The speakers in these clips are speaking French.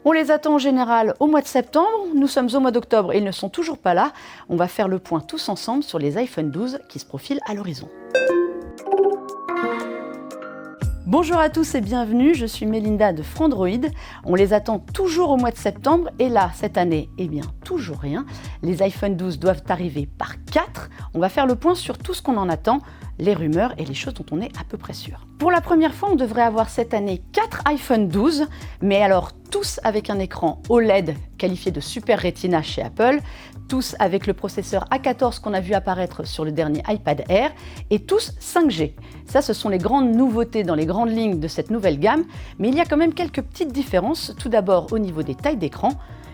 On les attend en général au mois de septembre. Nous sommes au mois d'octobre et ils ne sont toujours pas là. On va faire le point tous ensemble sur les iPhone 12 qui se profilent à l'horizon. Bonjour à tous et bienvenue, je suis Mélinda de Frandroid. On les attend toujours au mois de septembre et là, cette année, eh bien, toujours rien. Les iPhone 12 doivent arriver par 4. On va faire le point sur tout ce qu'on en attend, les rumeurs et les choses dont on est à peu près sûr. Pour la première fois, on devrait avoir cette année 4 iPhone 12, mais alors tous avec un écran OLED qualifié de Super Retina chez Apple, tous avec le processeur A14 qu'on a vu apparaître sur le dernier iPad Air, et tous 5G. Ça, ce sont les grandes nouveautés dans les grandes lignes de cette nouvelle gamme, mais il y a quand même quelques petites différences. Tout d'abord au niveau des tailles d'écran.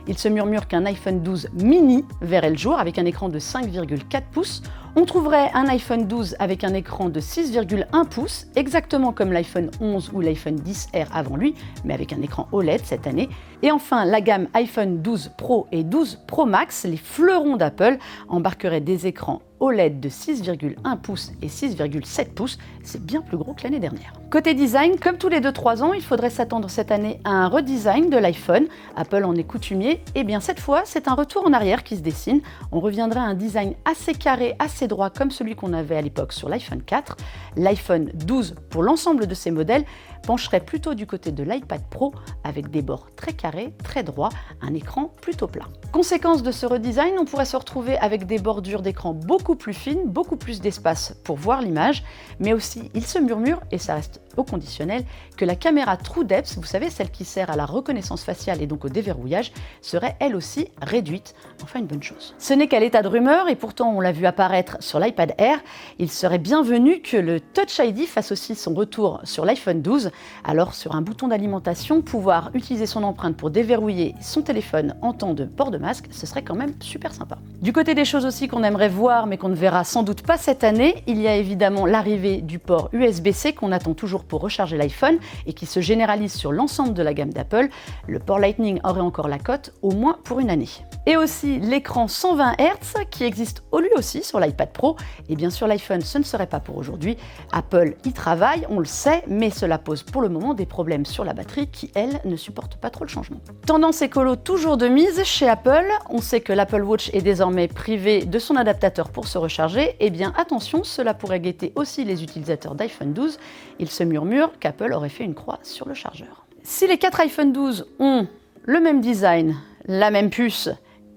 Il se murmure qu'un iPhone 12 mini verrait le jour avec un écran de 5,4 pouces. On trouverait un iPhone 12 avec un écran de 6,1 pouces, exactement comme l'iPhone 11 ou l'iPhone 10R avant lui, mais avec un écran OLED cette année. Et enfin, la gamme iPhone 12 Pro et 12 Pro Max, les fleurons d'Apple, embarqueraient des écrans OLED de 6,1 pouces et 6,7 pouces, c'est bien plus gros que l'année dernière. Côté design, comme tous les 2-3 ans, il faudrait s'attendre cette année à un redesign de l'iPhone. Apple en est coutumier, et bien cette fois, c'est un retour en arrière qui se dessine. On reviendrait à un design assez carré, assez droit, comme celui qu'on avait à l'époque sur l'iPhone 4. L'iPhone 12, pour l'ensemble de ses modèles, pencherait plutôt du côté de l'iPad Pro, avec des bords très carrés, très droits, un écran plutôt plat. Conséquence de ce redesign, on pourrait se retrouver avec des bordures d'écran beaucoup plus fines, beaucoup plus d'espace pour voir l'image, mais aussi, il se murmure, et ça reste au conditionnel, que la caméra TrueDepth, vous savez, celle qui sert à la reconnaissance faciale et donc au déverrouillage, serait elle aussi réduite. Enfin, une bonne chose. Ce n'est qu'à l'état de rumeur, et pourtant on l'a vu apparaître sur l'iPad Air, il serait bienvenu que le Touch ID fasse aussi son retour sur l'iPhone 12. Alors, sur un bouton d'alimentation, pouvoir utiliser son empreinte pour déverrouiller son téléphone en temps de port de masque, ce serait quand même super sympa. Du côté des choses aussi qu'on aimerait voir, mais qu'on ne verra sans doute pas cette année, il y a évidemment l'arrivée du port USB-C qu'on attend toujours pour recharger l'iPhone et qui se généralise sur l'ensemble de la gamme d'Apple. Le port Lightning aurait encore la cote, au moins pour une année. Et aussi l'écran 120 Hz qui existe lui aussi sur l'iPad Pro. Et bien sûr, l'iPhone, ce ne serait pas pour aujourd'hui. Apple y travaille, on le sait, mais cela pose pour le moment des problèmes sur la batterie qui, elle, ne supporte pas trop le changement. Tendance écolo toujours de mise chez Apple. On sait que l'Apple Watch est désormais privé de son adaptateur pour se recharger. Eh bien, attention, cela pourrait guetter aussi les utilisateurs d'iPhone 12. Il se murmure qu'Apple aurait fait une croix sur le chargeur. Si les 4 iPhone 12 ont le même design, la même puce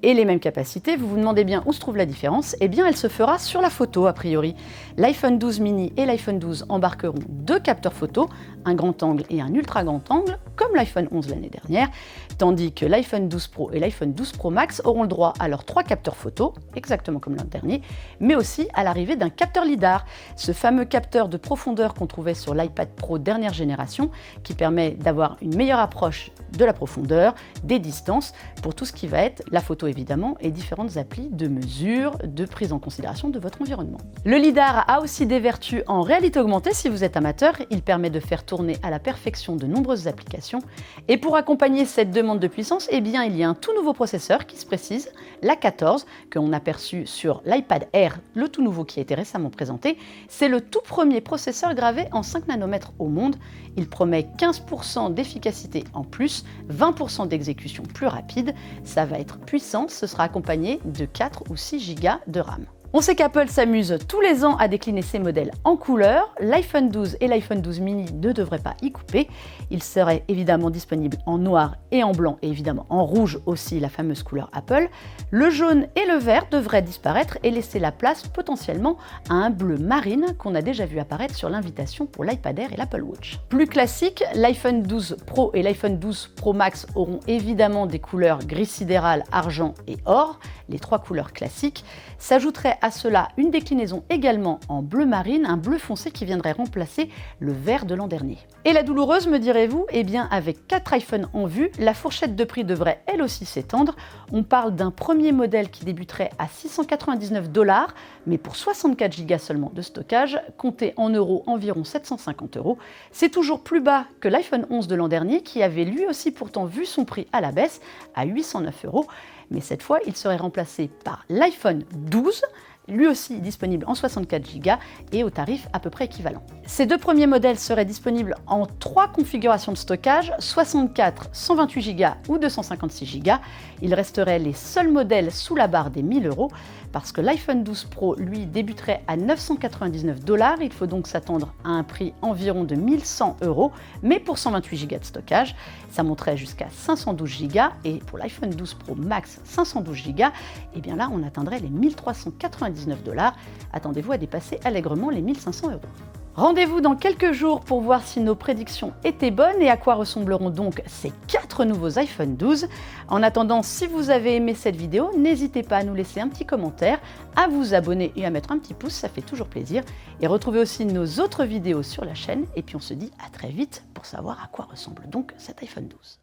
et les mêmes capacités, vous vous demandez bien où se trouve la différence. Eh bien, elle se fera sur la photo a priori. L'iPhone 12 mini et l'iPhone 12 embarqueront 2 capteurs photo, un grand angle et un ultra grand angle, comme l'iPhone 11 l'année dernière, tandis que l'iPhone 12 Pro et l'iPhone 12 Pro Max auront le droit à leurs 3 capteurs photo, exactement comme l'an dernier, mais aussi à l'arrivée d'un capteur LiDAR, ce fameux capteur de profondeur qu'on trouvait sur l'iPad Pro dernière génération, qui permet d'avoir une meilleure approche de la profondeur, des distances, pour tout ce qui va être la photo évidemment, et différentes applis de mesure, de prise en considération de votre environnement. Le LiDAR a aussi des vertus en réalité augmentée si vous êtes amateur, il permet de faire tourner à la perfection de nombreuses applications, et pour accompagner cette demande de puissance, eh bien il y a un tout nouveau processeur qui se précise, l'A14, que l'on a perçu sur l'iPad Air, le tout nouveau qui a été récemment présenté. C'est le tout premier processeur gravé en 5 nanomètres au monde. Il promet 15% d'efficacité en plus, 20% d'exécution plus rapide. Ça va être puissant, ce sera accompagné de 4 ou 6 Go de RAM. On sait qu'Apple s'amuse tous les ans à décliner ses modèles en couleurs. L'iPhone 12 et l'iPhone 12 mini ne devraient pas y couper. Ils seraient évidemment disponibles en noir et en blanc, et évidemment en rouge aussi, la fameuse couleur Apple. Le jaune et le vert devraient disparaître et laisser la place potentiellement à un bleu marine qu'on a déjà vu apparaître sur l'invitation pour l'iPad Air et l'Apple Watch. Plus classique, l'iPhone 12 Pro et l'iPhone 12 Pro Max auront évidemment des couleurs gris sidéral, argent et or, les 3 couleurs classiques. S'ajouterait à cela une déclinaison également en bleu marine, un bleu foncé qui viendrait remplacer le vert de l'an dernier. Et la douloureuse, me direz-vous? Eh bien, avec 4 iPhones en vue, la fourchette de prix devrait elle aussi s'étendre. On parle d'un premier modèle qui débuterait à 699 $, mais pour 64 Go seulement de stockage, compté en euros environ 750 €. C'est toujours plus bas que l'iPhone 11 de l'an dernier, qui avait lui aussi pourtant vu son prix à la baisse à 809 €. Mais cette fois, il serait remplacé par l'iPhone 12, lui aussi disponible en 64 Go et au tarif à peu près équivalent. Ces deux premiers modèles seraient disponibles en 3 configurations de stockage, 64, 128 Go ou 256 Go. Ils resteraient les seuls modèles sous la barre des 1000 € parce que l'iPhone 12 Pro, lui, débuterait à 999 $. Il faut donc s'attendre à un prix environ de 1100 €, mais pour 128 Go de stockage, ça monterait jusqu'à 512 Go et pour l'iPhone 12 Pro Max 512 Go, et bien là on atteindrait les 1399 $. Attendez-vous à dépasser allègrement les 1500 €. Rendez-vous dans quelques jours pour voir si nos prédictions étaient bonnes et à quoi ressembleront donc ces 4 nouveaux iPhone 12. En attendant, si vous avez aimé cette vidéo, n'hésitez pas à nous laisser un petit commentaire, à vous abonner et à mettre un petit pouce, ça fait toujours plaisir. Et retrouvez aussi nos autres vidéos sur la chaîne et puis on se dit à très vite pour savoir à quoi ressemble donc cet iPhone 12.